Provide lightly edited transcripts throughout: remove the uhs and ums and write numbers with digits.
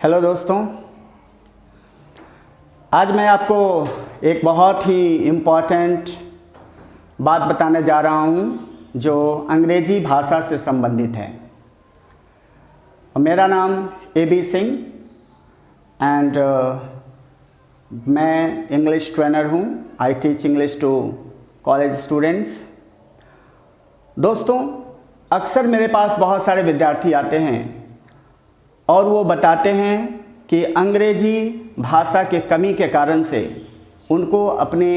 Hello दोस्तों, आज मैं आपको एक बहुत ही इम्पॉर्टेंट बात बताने जा रहा हूँ जो अंग्रेजी भाषा से संबंधित है। मेरा नाम AB सिंह एंड मैं इंग्लिश ट्रेनर हूँ। I teach English to college students. दोस्तों, अक्सर मेरे पास बहुत सारे विद्यार्थी आते हैं और वो बताते हैं कि अंग्रेजी भाषा के कमी के कारण से उनको अपने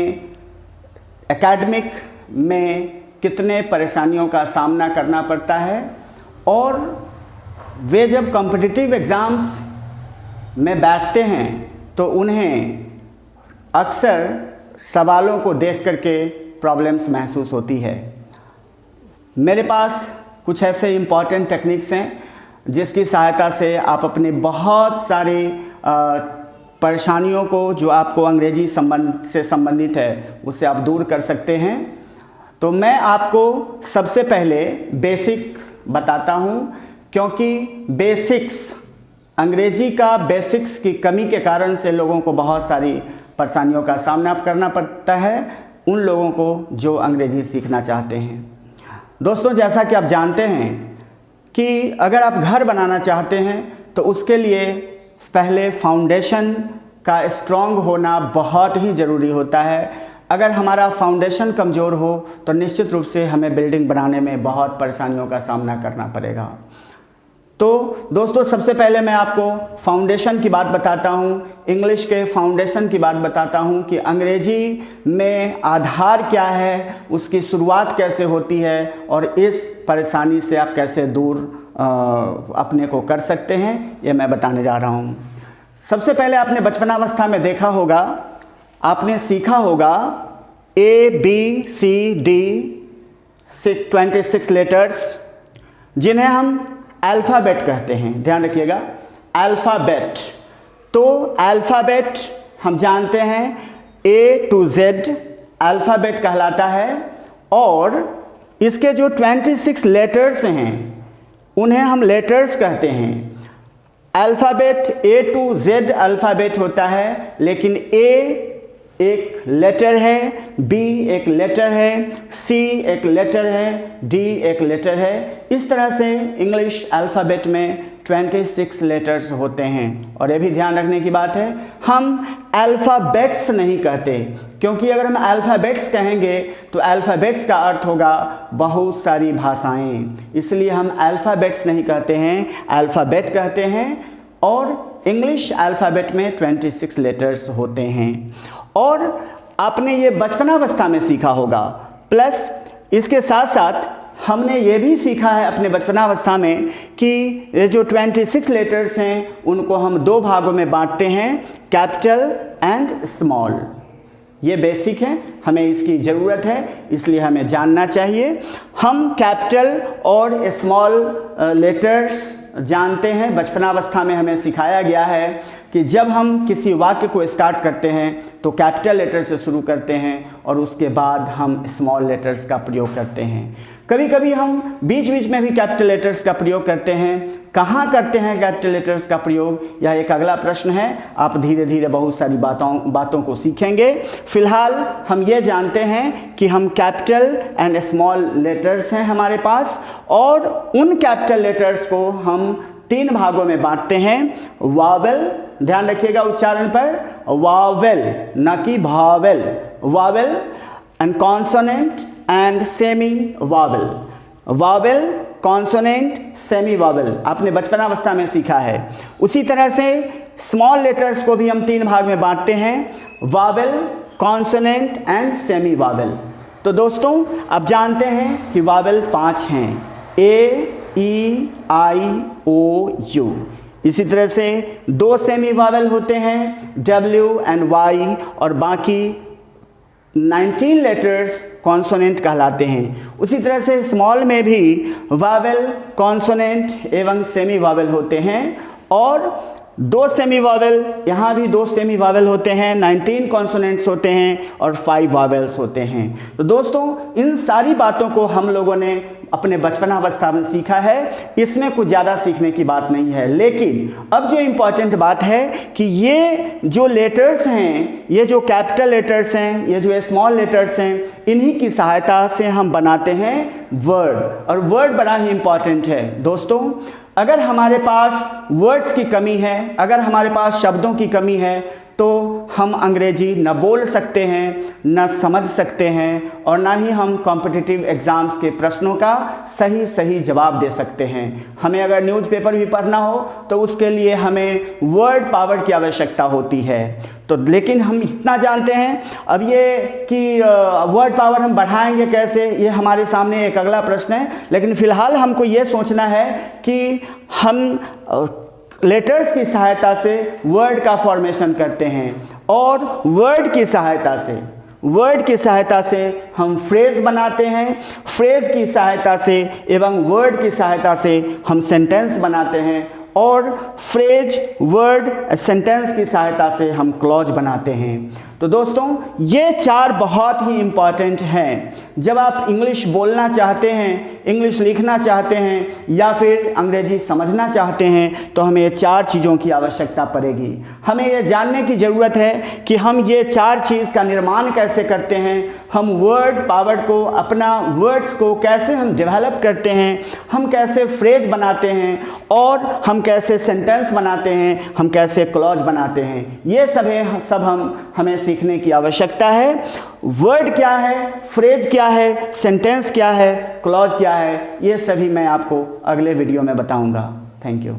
एकेडमिक में कितने परेशानियों का सामना करना पड़ता है और वे जब कॉम्पिटिटिव एग्ज़ाम्स में बैठते हैं तो उन्हें अक्सर सवालों को देख करके प्रॉब्लम्स महसूस होती है। मेरे पास कुछ ऐसे इम्पॉर्टेंट टेक्निक्स हैं जिसकी सहायता से आप अपनी बहुत सारी परेशानियों को जो आपको अंग्रेजी से संबंधित है उससे आप दूर कर सकते हैं। तो मैं आपको सबसे पहले बेसिक बताता हूं, क्योंकि अंग्रेजी का बेसिक्स की कमी के कारण से लोगों को बहुत सारी परेशानियों का सामना करना पड़ता है, उन लोगों को जो अंग्रेजी सीखना चाहते हैं। दोस्तों, जैसा कि आप जानते हैं कि अगर आप घर बनाना चाहते हैं तो उसके लिए पहले फाउंडेशन का स्ट्रॉन्ग होना बहुत ही ज़रूरी होता है। अगर हमारा फाउंडेशन कमज़ोर हो तो निश्चित रूप से हमें बिल्डिंग बनाने में बहुत परेशानियों का सामना करना पड़ेगा। तो दोस्तों, सबसे पहले मैं आपको फाउंडेशन की बात बताता हूँ, इंग्लिश के फाउंडेशन की बात बताता हूँ कि अंग्रेजी में आधार क्या है, उसकी शुरुआत कैसे होती है और इस परेशानी से आप कैसे दूर अपने को कर सकते हैं, ये मैं बताने जा रहा हूँ। सबसे पहले आपने बचपनावस्था में देखा होगा, आपने सीखा होगा ABCD 26 लेटर्स जिन्हें हम अल्फ़ाबेट कहते हैं। ध्यान रखिएगा, अल्फ़ाबेट। तो अल्फ़ाबेट हम जानते हैं A to Z अल्फ़ाबेट कहलाता है और इसके जो 26 लेटर्स हैं उन्हें हम लेटर्स कहते हैं। Alphabet A to Z alphabet होता है, लेकिन A एक लेटर है, B एक लेटर है, C एक लेटर है, D एक लेटर है। इस तरह से इंग्लिश अल्फ़ाबेट में 26 लेटर्स होते हैं। और ये भी ध्यान रखने की बात है, हम अल्फ़ाबेट्स नहीं कहते, क्योंकि अगर हम अल्फ़ाबेट्स कहेंगे तो अल्फ़ाबेट्स का अर्थ होगा बहुत सारी भाषाएं, इसलिए हम अल्फ़ाबेट्स नहीं कहते हैं, अल्फ़ाबेट कहते हैं। और इंग्लिश अल्फ़ाबेट में 26 लेटर्स होते हैं और आपने ये बचपनावस्था में सीखा होगा। प्लस इसके साथ साथ हमने ये भी सीखा है अपने बचपनावस्था में कि ये जो 26 लेटर्स हैं उनको हम दो भागों में बांटते हैं, कैपिटल एंड स्मॉल। ये बेसिक है, हमें इसकी ज़रूरत है, इसलिए हमें जानना चाहिए। हम कैपिटल और स्मॉल लेटर्स जानते हैं। बचपनावस्था में हमें सिखाया गया है कि जब हम किसी वाक्य को स्टार्ट करते हैं तो कैपिटल लेटर से शुरू करते हैं और उसके बाद हम स्मॉल लेटर्स का प्रयोग करते हैं। कभी कभी हम बीच बीच में भी कैपिटल लेटर्स का प्रयोग करते हैं। कहाँ करते हैं कैपिटल लेटर्स का प्रयोग, यह एक अगला प्रश्न है। आप धीरे धीरे बहुत सारी बातों को सीखेंगे। फिलहाल हम ये जानते हैं कि हम कैपिटल एंड स्मॉल लेटर्स हैं हमारे पास, और उन कैपिटल लेटर्स को हम 3 भागों में बांटते हैं। वावेल, ध्यान रखिएगा उच्चारण पर, वावेल न कि vowel, Wavell and consonant and semi Wavell. Wavell, consonant, semi Wavell आपने बचपनावस्था में सीखा है। उसी तरह से स्मॉल लेटर्स को भी हम 3 भाग में बांटते हैं, Wavell, consonant and semi Wavell. तो दोस्तों, आप जानते हैं कि वावेल 5 हैं, A, E, I, O, U। इसी तरह से 2 सेमी वावेल होते हैं, W एंड Y, और बाकी 19 लेटर्स कॉन्सोनेंट कहलाते हैं। उसी तरह से स्मॉल में भी वावेल, कॉन्सोनेंट एवं सेमी वावेल होते हैं और 2 सेमी वावेल, यहाँ भी 2 सेमी वावेल होते हैं, 19 कॉन्सोनेंट्स होते हैं और 5 वावेल्स होते हैं। तो दोस्तों, इन सारी बातों को हम लोगों ने अपने बचपनावस्था में सीखा है, इसमें कुछ ज़्यादा सीखने की बात नहीं है। लेकिन अब जो इम्पॉर्टेंट बात है कि ये जो लेटर्स हैं, ये जो कैपिटल लेटर्स हैं, ये जो स्मॉल लेटर्स हैं, इन्हीं की सहायता से हम बनाते हैं वर्ड। और वर्ड बड़ा ही इम्पॉर्टेंट है दोस्तों। अगर हमारे पास वर्ड्स की कमी है, अगर हमारे पास शब्दों की कमी है, तो हम अंग्रेजी न बोल सकते हैं, न समझ सकते हैं, और ना ही हम कॉम्पिटिटिव एग्ज़ाम्स के प्रश्नों का सही जवाब दे सकते हैं। हमें अगर न्यूज़पेपर भी पढ़ना हो तो उसके लिए हमें वर्ड पावर की आवश्यकता होती है। तो लेकिन हम इतना जानते हैं, अब ये कि वर्ड पावर हम बढ़ाएंगे कैसे, ये हमारे सामने एक अगला प्रश्न है। लेकिन फ़िलहाल हमको ये सोचना है कि हम लेटर्स की सहायता से वर्ड का फॉर्मेशन करते हैं, और वर्ड की सहायता से हम फ्रेज बनाते हैं, फ्रेज की सहायता से एवं वर्ड की सहायता से हम सेंटेंस बनाते हैं, और फ्रेज, वर्ड, सेंटेंस की सहायता से हम क्लॉज बनाते हैं। तो दोस्तों ये 4 बहुत ही इम्पॉर्टेंट हैं। जब आप इंग्लिश बोलना चाहते हैं, इंग्लिश लिखना चाहते हैं, या फिर अंग्रेजी समझना चाहते हैं, तो हमें ये 4 चीज़ों की आवश्यकता पड़ेगी। हमें ये जानने की ज़रूरत है कि हम ये 4 चीज़ का निर्माण कैसे करते हैं, हम वर्ड पावर को, अपना वर्ड्स को कैसे हम डेवलप करते हैं, हम कैसे फ्रेज बनाते हैं, और हम कैसे सेंटेंस बनाते हैं, हम कैसे क्लॉज बनाते हैं। ये सब हमें सीखने की आवश्यकता है। वर्ड क्या है, फ्रेज क्या है, सेंटेंस क्या है, क्लॉज क्या है, ये सभी मैं आपको अगले वीडियो में बताऊंगा। Thank you.